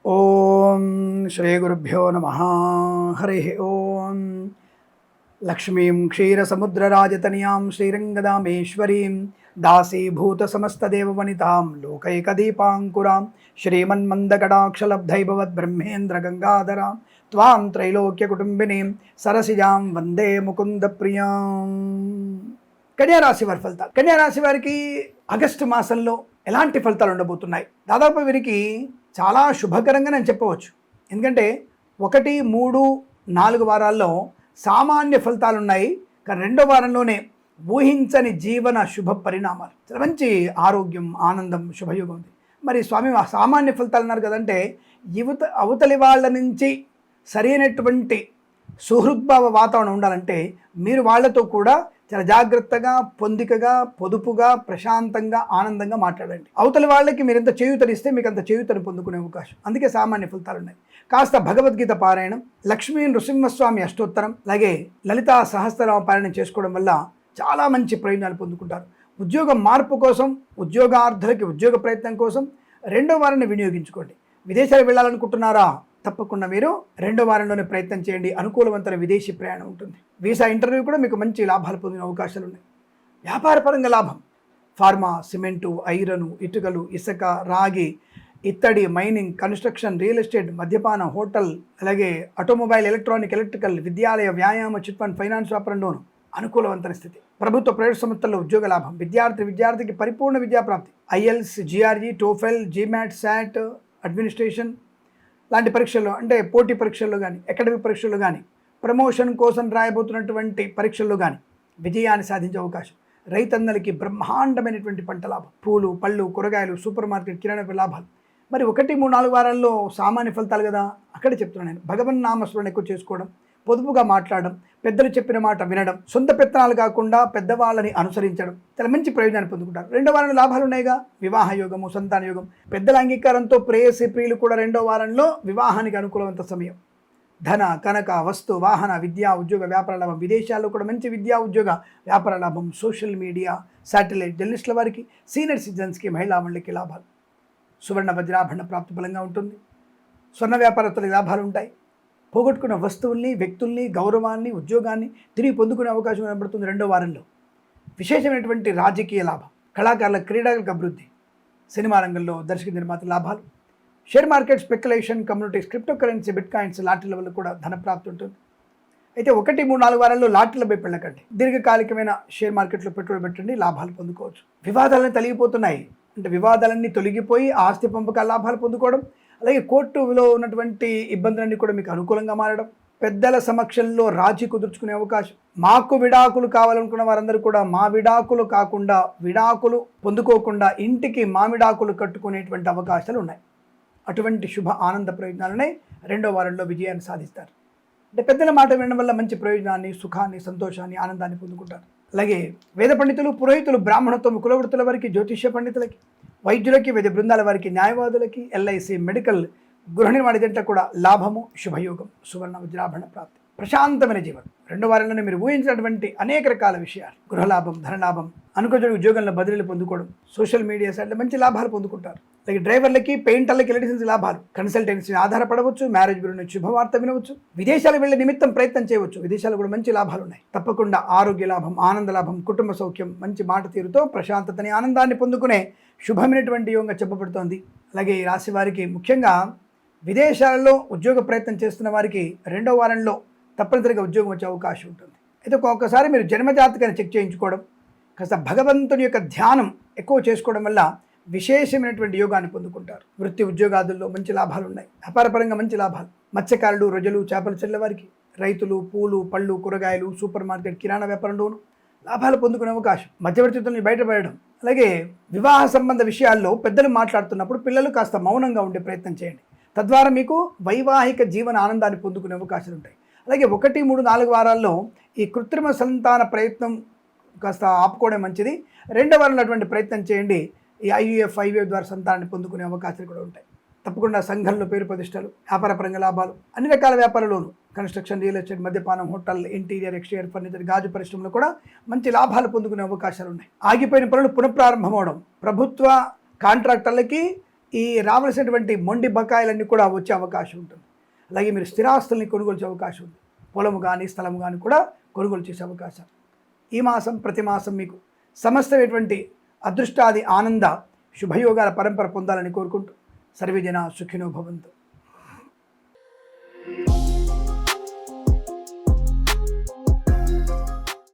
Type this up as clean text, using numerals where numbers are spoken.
ఓం శ్రీ గురుభ్యో నమః. హరి ఓం. లక్ష్మీం క్షీరసముద్రరాజతనయాం శ్రీరంగదామేశ్వరీం దాసీభూత సమస్తదేవవనితాం లోకైకదీపాంకురాం శ్రీమన్మందకటాక్షలబ్ధైభవద్బ్రహ్మేంద్రగంగాధరాం త్వాం త్రైలోక్యకుటుంబినీం సరసిజాం వందే ముకుందప్రియాం. కన్యారాశి వారి ఫలితాలు. కన్యారాశి వారికి ఆగస్టు మాసంలో ఎలాంటి ఫలితాలు ఉండబోతున్నాయి? దాదాపు వీరికి చాలా శుభకరంగా నేను చెప్పవచ్చు. ఎందుకంటే 1, 3, 4 వారాల్లో సామాన్య ఫలితాలు ఉన్నాయి. కానీ 2వ వారంలోనే ఊహించని జీవన శుభ పరిణామాలు, చాలా మంచి ఆరోగ్యం, ఆనందం, శుభయుగం ఉంది. మరి స్వామి సామాన్య ఫలితాలు అన్నారు కదంటే, అవతలి వాళ్ళ నుంచి సరైనటువంటి సుహృద్భావ వాతావరణం ఉండాలంటే మీరు వాళ్ళతో కూడా చాలా జాగ్రత్తగా, పొందికగా, పొదుపుగా, ప్రశాంతంగా, ఆనందంగా మాట్లాడండి. అవతలి వాళ్ళకి మీరు ఎంత చేయూతనిస్తే మీకు అంత చేయూతను పొందుకునే అవకాశం. అందుకే సామాన్య ఫలితాలు ఉన్నాయి. కాస్త భగవద్గీత పారాయణం, లక్ష్మీ నృసింహస్వామి అష్టోత్తరం, అలాగే లలితా సహస్రనామ పారాయణం చేసుకోవడం వల్ల చాలా మంచి ప్రయోజనాలు పొందుకుంటారు. ఉద్యోగ మార్పు కోసం, ఉద్యోగార్థులకి ఉద్యోగ ప్రయత్నం కోసం 2వ వారాన్ని వినియోగించుకోండి. విదేశాలు వెళ్ళాలనుకుంటున్నారా? తప్పకుండా మీరు 2వ వారంలోనే ప్రయత్నం చేయండి. అనుకూలవంతమైన విదేశీ ప్రయాణం ఉంటుంది. వీసా ఇంటర్వ్యూ కూడా మీకు మంచి లాభాలు పొందిన అవకాశాలు ఉన్నాయి. వ్యాపారపరంగా లాభం. ఫార్మా, సిమెంటు, ఐరను, ఇటుకలు, ఇసుక, రాగి, ఇత్తడి, మైనింగ్, కన్స్ట్రక్షన్, రియల్ ఎస్టేట్, మద్యపాన, హోటల్, అలాగే ఆటోమొబైల్, ఎలక్ట్రానిక్, ఎలక్ట్రికల్, విద్యాలయ, వ్యాయామ, చిట్ ఫండ్, ఫైనాన్స్ వ్యాపారంలోను అనుకూలవంతమైన స్థితి. ప్రభుత్వ ప్రైవేట్ సంస్థల్లో ఉద్యోగ లాభం. విద్యార్థికి పరిపూర్ణ విద్యాప్రాప్తి. IELTS, GRE, TOEFL, GMAT, SAT, administration లాంటి పరీక్షల్లో, అంటే పోటీ పరీక్షల్లో కానీ, అకాడమిక్ పరీక్షల్లో కానీ, ప్రమోషన్ కోసం రాయబోతున్నటువంటి పరీక్షల్లో కానీ విజయాన్ని సాధించే అవకాశం. రైతన్నలకి బ్రహ్మాండమైనటువంటి పంట లాభం. పూలు, పళ్ళు, కూరగాయలు, సూపర్ మార్కెట్, కిరాణా లాభాలు. మరి 1, 3, 4 వారాల్లో సామాన్య ఫలితాలు కదా, అక్కడే చెప్తున్నాను నేను. భగవన్ నామస్మరణ ఎక్కువ చేసుకోవడం, పొదుపుగా మాట్లాడడం, పెద్దలు చెప్పిన మాట వినడం, సొంత పెత్తనాలు కాకుండా పెద్దవాళ్ళని అనుసరించడం, చాలా మంచి ప్రయోజనాన్ని పొందుకుంటారు. 2వ వారంలో లాభాలు ఉన్నాయిగా. వివాహ యోగము, సంతాన యోగం, పెద్దల అంగీకారంతో ప్రేయసి ప్రియులు కూడా 2వ వారంలో వివాహానికి అనుకూలవంత సమయం. ధన, కనక, వస్తు, వాహన, విద్యా, ఉద్యోగ, వ్యాపార లాభం. విదేశాల్లో కూడా మంచి విద్యా, ఉద్యోగ, వ్యాపార లాభం. సోషల్ మీడియా, శాటిలైట్, జర్నలిస్టుల వారికి, సీనియర్ సిటిజన్స్కి, మహిళా మండలికి లాభాలు. సువర్ణ వజ్రాభరణ ప్రాప్తి బలంగా ఉంటుంది. స్వర్ణ వ్యాపారస్తులకి లాభాలు ఉంటాయి. పోగొట్టుకున్న వస్తువుల్ని, వ్యక్తుల్ని, గౌరవాన్ని, ఉద్యోగాన్ని తిరిగి పొందుకునే అవకాశం కనబడుతుంది 2వ వారంలో. విశేషమైనటువంటి రాజకీయ లాభం. కళాకారుల, క్రీడలకు అభివృద్ధి. సినిమా రంగంలో దర్శక నిర్మాత లాభాలు. Share market, speculation, communities, crypto currency, bitcoins, లాటరీల వల్ల కూడా ధనప్రాప్తి ఉంటుంది. అయితే 1, 3, 4 వారాల్లో లాటరీలపై వెళ్ళకండి. దీర్ఘకాలికమైన షేర్ మార్కెట్లో పెట్టుబడి పెట్టండి, లాభాలు పొందుకోవచ్చు. వివాదాలను తొలగిపోతున్నాయి. అంటే వివాదాలన్నీ తొలగిపోయి ఆస్తి పంపకాల లాభాలు పొందుకోవడం, అలాగే కోర్టులో ఉన్నటువంటి ఇబ్బందులన్నీ కూడా మీకు అనుకూలంగా మారడం, పెద్దల సమక్షంలో రాజీ కుదుర్చుకునే అవకాశం. మాకు విడాకులు కావాలనుకున్న వారందరూ కూడా మా విడాకులు కాకుండా, విడాకులు పొందుకోకుండా ఇంటికి మామిడాకులు కట్టుకునేటువంటి అవకాశాలు ఉన్నాయి. అటువంటి శుభ ఆనంద ప్రయోజనాలనే 2వ వారంలో విజయాన్ని సాధిస్తారు. అంటే పెద్దల మాట వినడం వల్ల మంచి ప్రయోజనాన్ని, సుఖాన్ని, సంతోషాన్ని, ఆనందాన్ని పొందుకుంటారు. అలాగే వేద పండితులు, పురోహితులు, బ్రాహ్మణత్వం, కులవృత్తుల వారికి, జ్యోతిష్య పండితులకి, వైద్యులకి, వైద్య బృందాల వారికి, న్యాయవాదులకి, ఎల్ఐసి, మెడికల్, గృహ నిర్మాణ జంట కూడా లాభము, శుభయోగం. సువర్ణ వజ్రాభరణ ప్రాప్తి. ప్రశాంతమైన జీవనం. 2వ వారంలోనే మీరు ఊహించినటువంటి అనేక రకాల విషయాలు, గృహలాభం, ధనలాభం, అనుకోని ఉద్యోగంలో బదిలీలు పొందుకోవడం, సోషల్ మీడియా సైడ్లో మంచి లాభాలు పొందుకుంటారు. అలాగే డ్రైవర్లకి, పెయింటర్లకి, ఎలక్ట్రీషియన్స్ లాభాలు. కన్సల్టెన్సీ ఆధారపడవచ్చు, మ్యారేజ్ బ్యూరో నుంచి శుభవార్త వినవచ్చు, విదేశాలకు వెళ్ళే నిమిత్తం ప్రయత్నం చేయవచ్చు. విదేశాలు కూడా మంచి లాభాలు ఉన్నాయి. తప్పకుండా ఆరోగ్య లాభం, ఆనంద లాభం, కుటుంబ సౌఖ్యం, మంచి మాట తీరుతో ప్రశాంతతని, ఆనందాన్ని పొందుకునే శుభమైనటువంటి యోగంగా చెప్పబడుతోంది. అలాగే ఈ రాశి వారికి ముఖ్యంగా విదేశాలలో ఉద్యోగ ప్రయత్నం చేస్తున్న వారికి 2వ వారంలో తప్పనిసరిగా ఉద్యోగం వచ్చే అవకాశం ఉంటుంది. అయితే ఒక్కొక్కసారి మీరు జన్మజాతకాన్ని చెక్ చేయించుకోవడం, కాస్త భగవంతుని యొక్క ధ్యానం ఎక్కువ చేసుకోవడం వల్ల విశేషమైనటువంటి యోగాన్ని పొందుకుంటారు. వృత్తి, ఉద్యోగాదుల్లో మంచి లాభాలు ఉన్నాయి. వ్యాపారపరంగా మంచి లాభాలు. మత్స్యకారులు, రొయ్యలు, చేపలు చెల్లె వారికి, రైతులు, పూలు, పళ్ళు, కూరగాయలు, సూపర్ మార్కెట్, కిరాణా వ్యాపారంలోనూ లాభాలు పొందుకునే అవకాశం. మధ్యవర్తిత్వం బయటపడడం. అలాగే వివాహ సంబంధ విషయాల్లో పెద్దలు మాట్లాడుతున్నప్పుడు పిల్లలు కాస్త మౌనంగా ఉండే ప్రయత్నం చేయండి. తద్వారా మీకు వైవాహిక జీవన ఆనందాన్ని పొందుకునే అవకాశాలు ఉంటాయి. అలాగే 1, 3, 4 వారాల్లో ఈ కృత్రిమ సంతాన ప్రయత్నం కాస్త ఆపుకోవడం మంచిది. 2వ వారంలో అటువంటి ప్రయత్నం చేయండి. ఈ ఐవీఎఫ్ ద్వారా సంతానాన్ని పొందుకునే అవకాశాలు కూడా ఉంటాయి. తప్పకుండా సంఘంలో పేరు ప్రతిష్టలు, వ్యాపారపరంగా లాభాలు, అన్ని రకాల వ్యాపారాల్లోనూ, కన్స్ట్రక్షన్, రియల్ ఎస్టేట్, మద్యపానం, హోటల్, ఇంటీరియర్, ఎక్స్టీరియర్, ఫర్నిచర్, గాజు పరిశ్రమలో కూడా మంచి లాభాలు పొందుకునే అవకాశాలు ఉన్నాయి. ఆగిపోయిన పనులు పునఃప్రారంభం అవడం, ప్రభుత్వ కాంట్రాక్టర్లకి ఈ రావాల్సినటువంటి మొండి బకాయిలన్నీ కూడా వచ్చే అవకాశం ఉంటుంది. అలాగే మీరు స్థిరాస్తుల్ని కొనుగోలు చేసే అవకాశం ఉంది. పొలము కానీ స్థలము కానీ కూడా కొనుగోలు చేసే అవకాశం. ఈ మాసం ప్రతి మాసం మీకు సమస్తమైనటువంటి అదృష్టాది ఆనంద శుభయోగాల పరంపర పొందాలని కోరుకుంటూ సర్వే జన సుఖినో భవంతు.